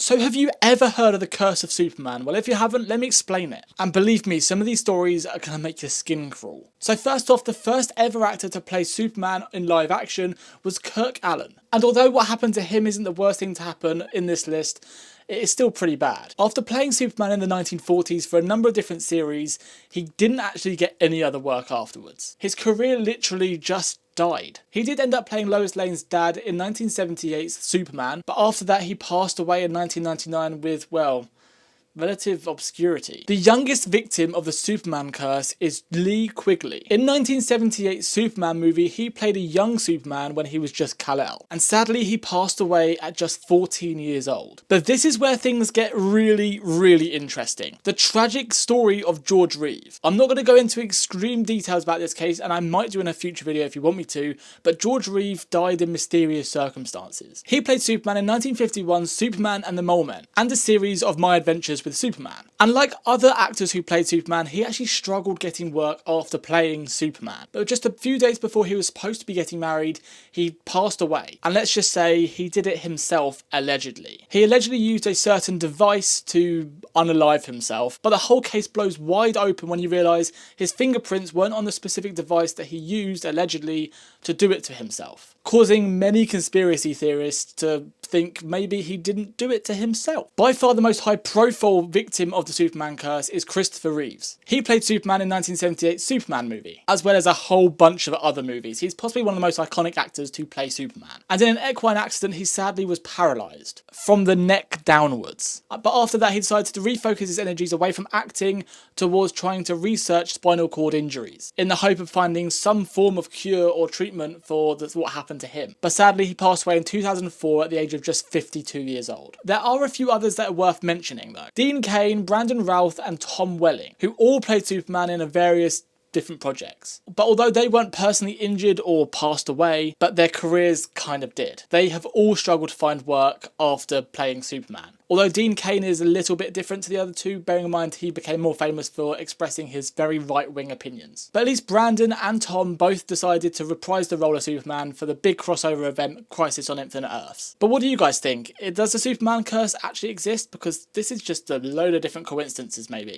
So have you ever heard of the Curse of Superman? Well, if you haven't, let me explain it. And believe me, some of these stories are going to make your skin crawl. So first off, the first ever actor to play Superman in live action was Kirk Allen. And although what happened to him isn't the worst thing to happen in this list, it is still pretty bad. After playing Superman in the 1940s for a number of different series, he didn't actually get any other work afterwards. His career literally just died. He did end up playing Lois Lane's dad in 1978's Superman, but after that he passed away in 1999 with, well, relative obscurity. The youngest victim of the Superman curse is Lee Quigley. In 1978's Superman movie, he played a young Superman when he was just Kal-El, and sadly he passed away at just 14 years old. But this is where things get really, really interesting. The tragic story of George Reeve. I'm not going to go into extreme details about this case, and I might do in a future video if you want me to, but George Reeve died in mysterious circumstances. He played Superman in 1951's Superman and the Mole Men, and a series of My Adventures with Superman. And like other actors who played Superman, he actually struggled getting work after playing Superman. But just a few days before he was supposed to be getting married, he passed away. And let's just say he did it himself, allegedly. He allegedly used a certain device to unalive himself, but the whole case blows wide open when you realise his fingerprints weren't on the specific device that he used, allegedly, to do it to himself, causing many conspiracy theorists to think maybe he didn't do it to himself. By far the most high profile victim of the Superman curse is Christopher Reeves. He played Superman in 1978's Superman movie, as well as a whole bunch of other movies. He's possibly one of the most iconic actors to play Superman. And in an equine accident, he sadly was paralysed from the neck downwards. But after that, he decided to refocus his energies away from acting towards trying to research spinal cord injuries, in the hope of finding some form of cure or treatment for what happened to him. But sadly, he passed away in 2004 at the age of just 52 years old. There are a few others that are worth mentioning though. Dean Cain, Brandon Routh and Tom Welling, who all played Superman in various different projects. But although they weren't personally injured or passed away, but their careers kind of did. They have all struggled to find work after playing Superman. Although Dean Cain is a little bit different to the other two, bearing in mind he became more famous for expressing his very right-wing opinions. But at least Brandon and Tom both decided to reprise the role of Superman for the big crossover event Crisis on Infinite Earths. But what do you guys think? Does the Superman curse actually exist? Because this is just a load of different coincidences maybe.